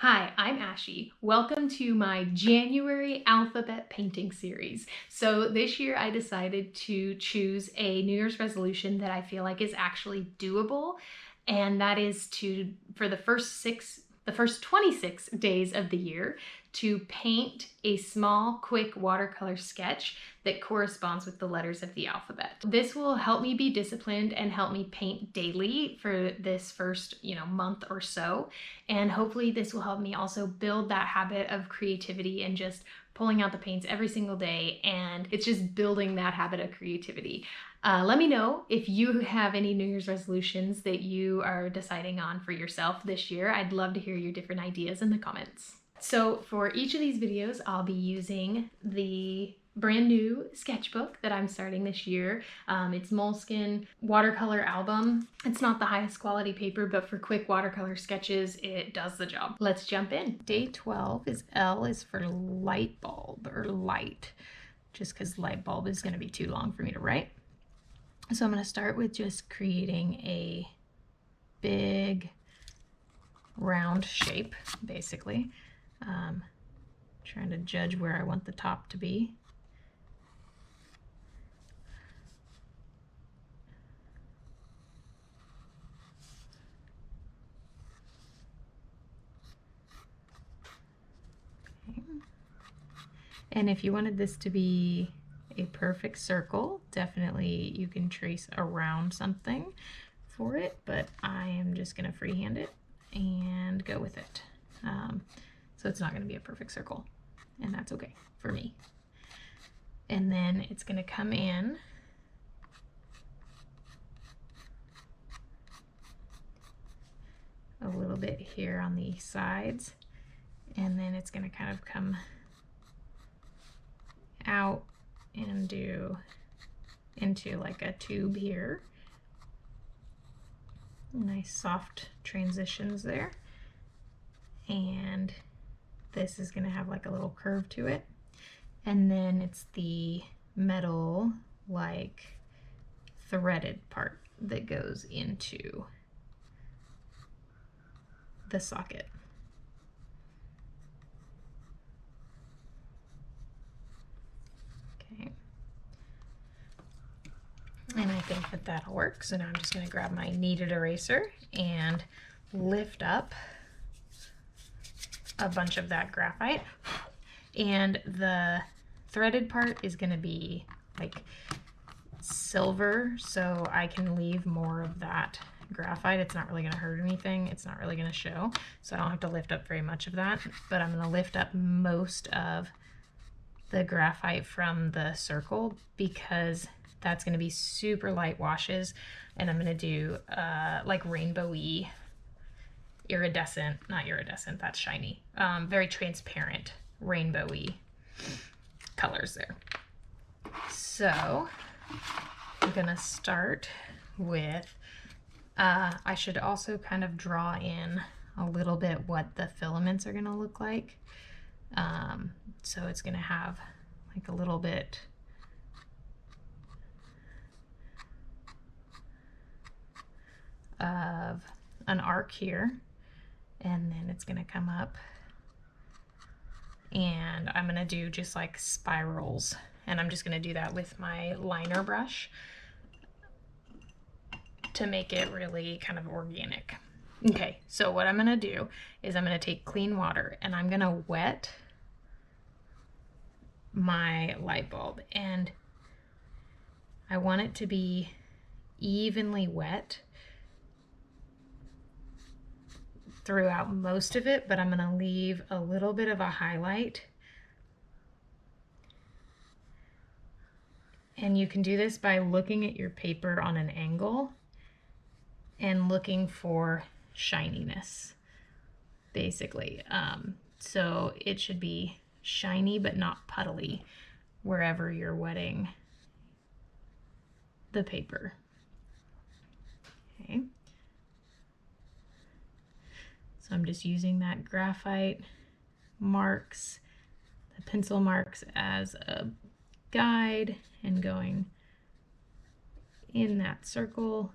Hi, I'm Ashy. Welcome to my January alphabet painting series. So this year I decided to choose a New Year's resolution that I feel like is actually doable, and that is for the first 26 days of the year, to paint a small, quick watercolor sketch that corresponds with the letters of the alphabet. This will help me be disciplined and help me paint daily for this first, month or so. And hopefully this will help me also build that habit of creativity and just pulling out the paints every single day. And it's just building that habit of creativity. Let me know if you have any New Year's resolutions that you are deciding on for yourself this year. I'd love to hear your different ideas in the comments. So for each of these videos, I'll be using the brand new sketchbook that I'm starting this year. It's Moleskine watercolor album. It's not the highest quality paper, but for quick watercolor sketches, it does the job. Let's jump in. Day 12 is L is for light bulb or light, just because light bulb is going to be too long for me to write. So I'm going to start with just creating a big round shape, basically. Trying to judge where I want the top to be. Okay. And if you wanted this to be a perfect circle, definitely you can trace around something for it, but I am just going to freehand it and go with it. So it's not going to be a perfect circle, and that's okay for me. And then it's going to come in a little bit here on the sides, and then it's going to kind of come out and do into like a tube here. Nice soft transitions there. And this is going to have like a little curve to it. And then it's the metal like threaded part that goes into the socket. Okay. And I think that that'll work. So now I'm just going to grab my kneaded eraser and lift up a bunch of that graphite, and the threaded part is going to be like silver, so I can leave more of that graphite. It's not really going to hurt anything. It's not really going to show, so I don't have to lift up very much of that, but I'm going to lift up most of the graphite from the circle because that's going to be super light washes, and I'm going to do like rainbowy iridescent, not iridescent, that's shiny, very transparent rainbowy colors there. So I'm gonna start with, I should also kind of draw in a little bit what the filaments are gonna look like. So it's gonna have like a little bit of an arc here, and then it's going to come up, and I'm going to do just like spirals, and I'm just going to do that with my liner brush to make it really kind of organic. Okay, so what I'm going to do is I'm going to take clean water and I'm going to wet my light bulb, and I want it to be evenly wet throughout most of it, but I'm going to leave a little bit of a highlight. And you can do this by looking at your paper on an angle and looking for shininess, basically. So it should be shiny but not puddly wherever you're wetting the paper. Okay. So I'm just using that graphite marks, the pencil marks, as a guide and going in that circle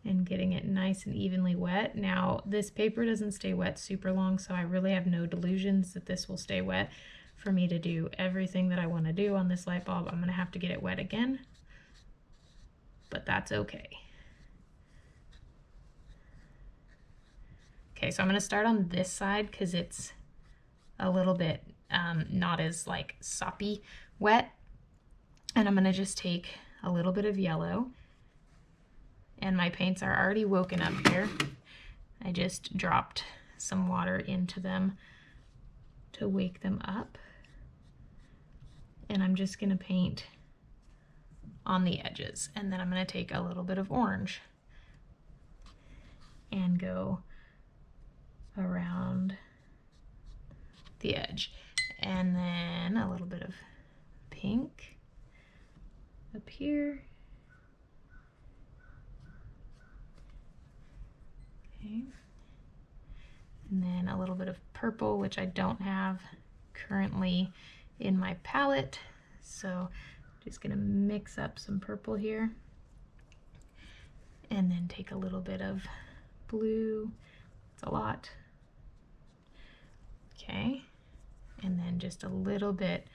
and getting it nice and evenly wet. Now, this paper doesn't stay wet super long, so I really have no delusions that this will stay wet. For me to do everything that I want to do on this light bulb, I'm going to have to get it wet again, but that's okay. Okay, so I'm going to start on this side because it's a little bit not as like soppy wet, and I'm going to just take a little bit of yellow, and my paints are already woken up here. I just dropped some water into them to wake them up, and I'm just going to paint on the edges, and then I'm going to take a little bit of orange and go around the edge, and then a little bit of pink up here. Okay. And then a little bit of purple, which I don't have currently in my palette, so just gonna mix up some purple here, and then take a little bit of blue. It's a lot. Okay, and then just a little bit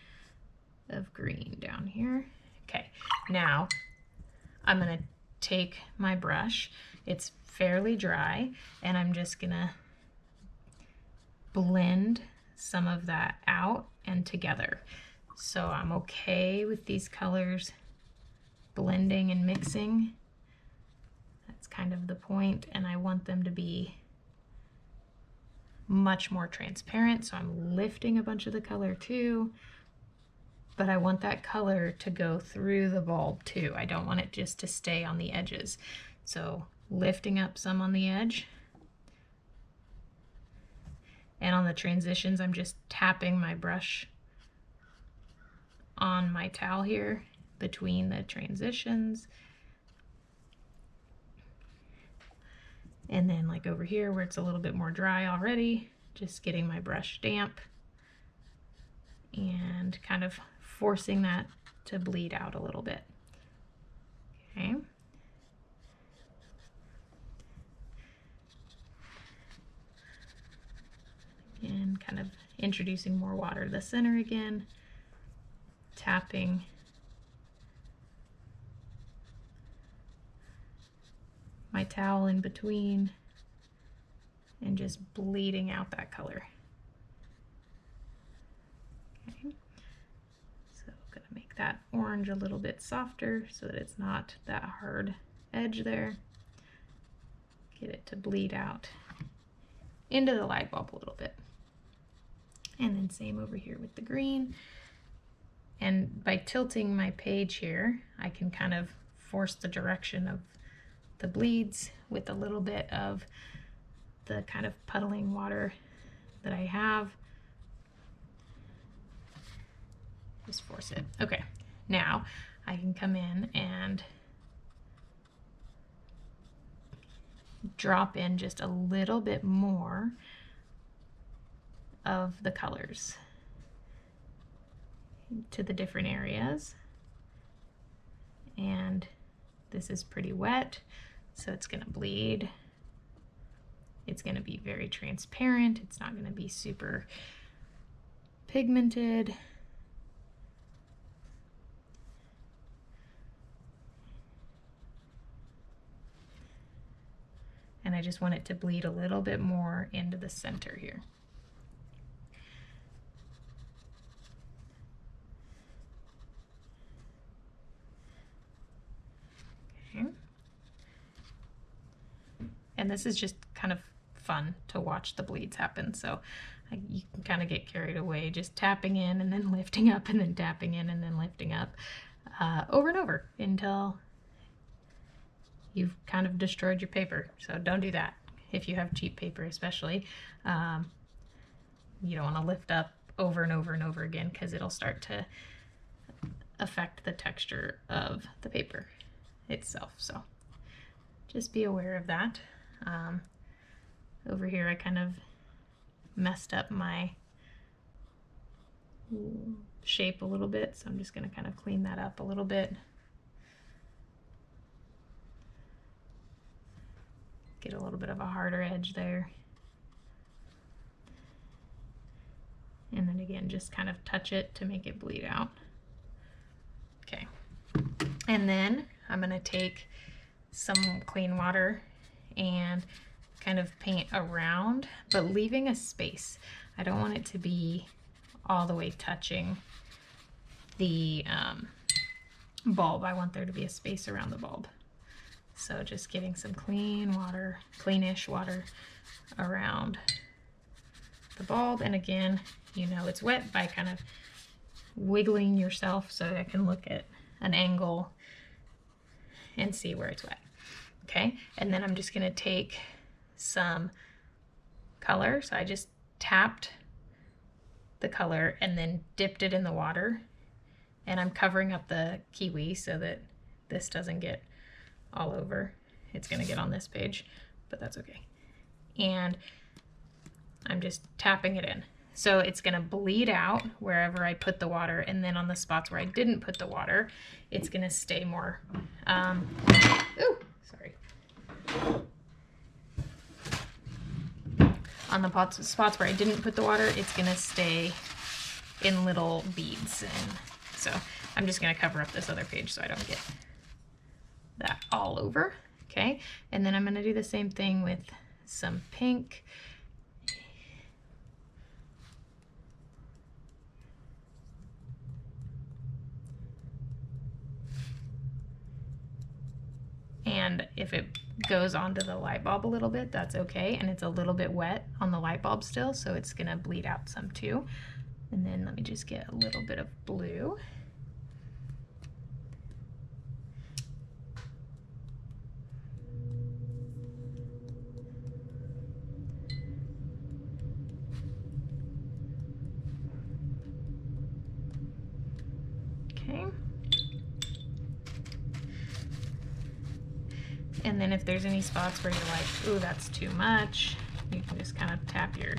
of green down here. Okay, now I'm gonna take my brush, it's fairly dry, and I'm just gonna blend some of that out and together. So I'm okay with these colors blending and mixing. That's kind of the point, and I want them to be much more transparent, so I'm lifting a bunch of the color too, but I want that color to go through the bulb too. I don't want it just to stay on the edges. So lifting up some on the edge, and on the transitions I'm just tapping my brush on my towel here between the transitions. And then like over here where it's a little bit more dry already, just getting my brush damp and kind of forcing that to bleed out a little bit. Okay. And kind of introducing more water to the center again, tapping my towel in between, and just bleeding out that color. Okay. So I'm gonna make that orange a little bit softer so that it's not that hard edge there. Get it to bleed out into the light bulb a little bit. And then same over here with the green. And by tilting my page here, I can kind of force the direction of the bleeds with a little bit of the kind of puddling water that I have. Just force it. Okay, now I can come in and drop in just a little bit more of the colors to the different areas. And this is pretty wet, so it's gonna bleed. It's gonna be very transparent. It's not gonna be super pigmented. And I just want it to bleed a little bit more into the center here. Okay. And this is just kind of fun to watch the bleeds happen, so you can kind of get carried away just tapping in and then lifting up and then tapping in and then lifting up over and over until you've kind of destroyed your paper. So don't do that if you have cheap paper, especially. You don't want to lift up over and over and over again, because it'll start to affect the texture of the paper itself. So just be aware of that. Over here I kind of messed up my shape a little bit, so I'm just going to kind of clean that up a little bit. Get a little bit of a harder edge there. And then again, just kind of touch it to make it bleed out. Okay. And then I'm gonna take some clean water and kind of paint around, but leaving a space. I don't want it to be all the way touching the bulb. I want there to be a space around the bulb. So just getting some clean water, cleanish water around the bulb. And again, you know it's wet by kind of wiggling yourself so I can look at an angle and see where it's wet. Okay, and then I'm just gonna take some color. So I just tapped the color and then dipped it in the water. And I'm covering up the kiwi so that this doesn't get all over. It's gonna get on this page, but that's okay. And I'm just tapping it in. So it's gonna bleed out wherever I put the water, and then on the spots where I didn't put the water, it's gonna stay more, ooh, sorry. On the spots where I didn't put the water, it's gonna stay in little beads. And so I'm just gonna cover up this other page so I don't get that all over, okay? And then I'm gonna do the same thing with some pink. And if it goes onto the light bulb a little bit, that's okay. And it's a little bit wet on the light bulb still, so it's gonna bleed out some too. And then let me just get a little bit of blue. Okay. And then if there's any spots where you're like, ooh, that's too much, you can just kind of tap your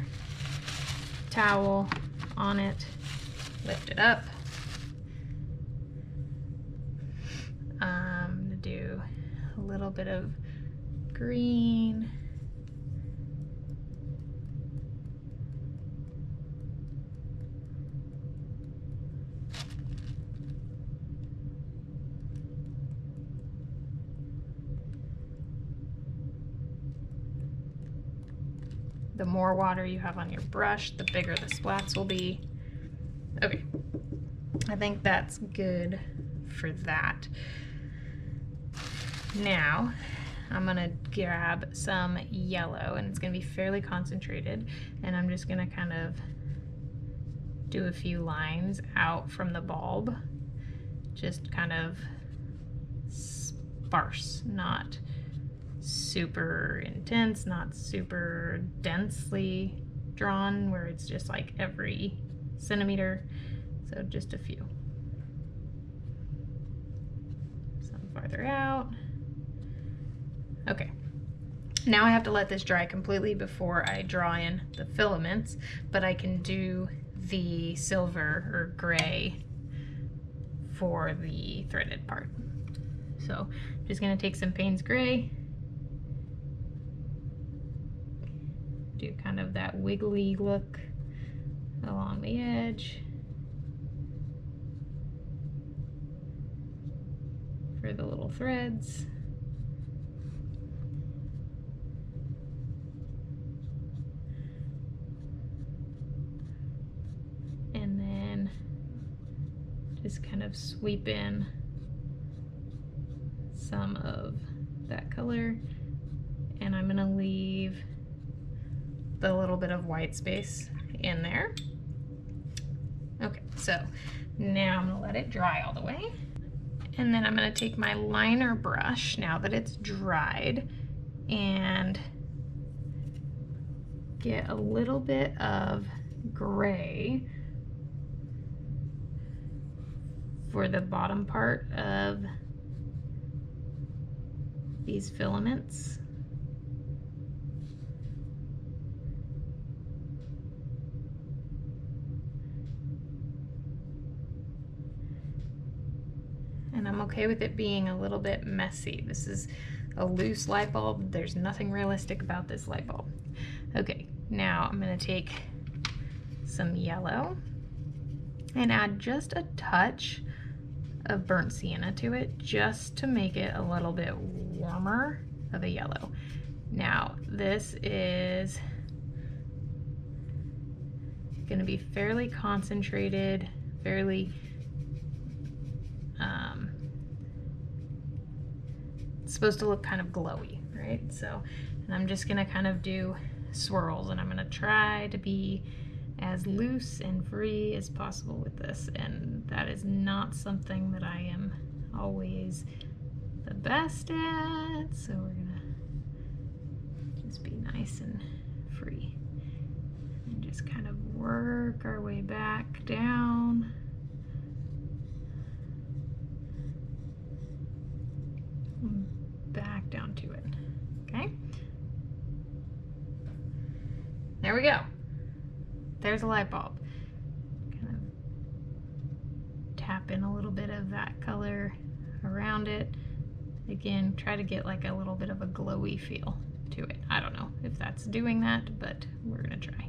towel on it, lift it up. I'm gonna do a little bit of green. The more water you have on your brush, the bigger the splats will be. Okay, I think that's good for that. Now, I'm gonna grab some yellow, and it's gonna be fairly concentrated, and I'm just gonna kind of do a few lines out from the bulb, just kind of sparse, not super intense, not super densely drawn where it's just like every centimeter, so just a few. Some farther out. Okay, now I have to let this dry completely before I draw in the filaments, but I can do the silver or gray for the threaded part. So I'm just gonna take some Payne's Gray, do kind of that wiggly look along the edge for the little threads. And then just kind of sweep in some of that color, and I'm gonna leave the little bit of white space in there. Okay, so now I'm gonna let it dry all the way. And then I'm gonna take my liner brush, now that it's dried, and get a little bit of gray for the bottom part of these filaments. And I'm okay with it being a little bit messy. This is a loose light bulb. There's nothing realistic about this light bulb. Okay, now I'm gonna take some yellow and add just a touch of burnt sienna to it, just to make it a little bit warmer of a yellow. Now, this is gonna be fairly concentrated, fairly, it's supposed to look kind of glowy, right? So, and I'm just gonna kind of do swirls, and I'm gonna try to be as loose and free as possible with this, and that is not something that I am always the best at, so we're gonna just be nice and free and just kind of work our way back down. Back down to it. Okay, there we go. There's a light bulb. Kind of tap in a little bit of that color around it. Again, try to get like a little bit of a glowy feel to it. I don't know if that's doing that, but we're gonna try.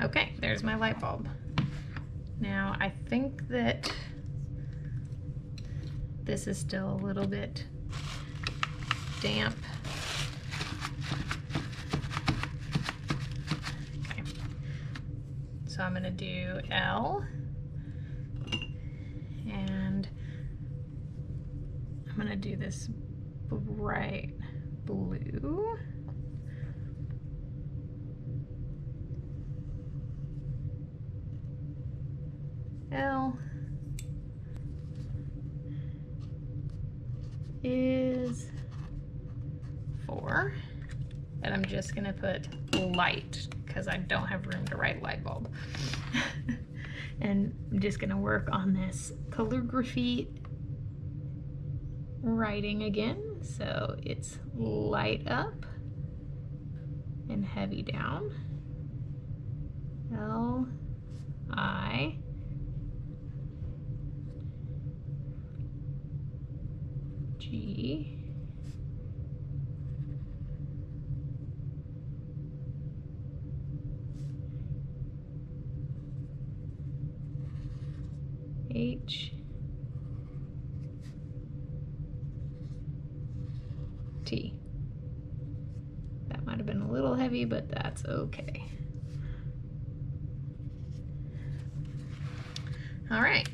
Okay, there's my light bulb. Now I think that this is still a little bit damp. Okay, so I'm gonna do L, and I'm gonna do this bright blue. L is 4, and I'm just gonna put light because I don't have room to write light bulb. And I'm just gonna work on this calligraphy writing again, so it's light up and heavy down. L I G H T. That might have been a little heavy, but that's okay. All right.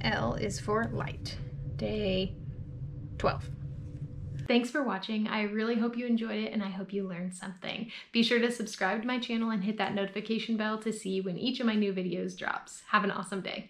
L is for light. Day 12. Thanks for watching. I really hope you enjoyed it, and I hope you learned something. Be sure to subscribe to my channel and hit that notification bell to see when each of my new videos drops. Have an awesome day.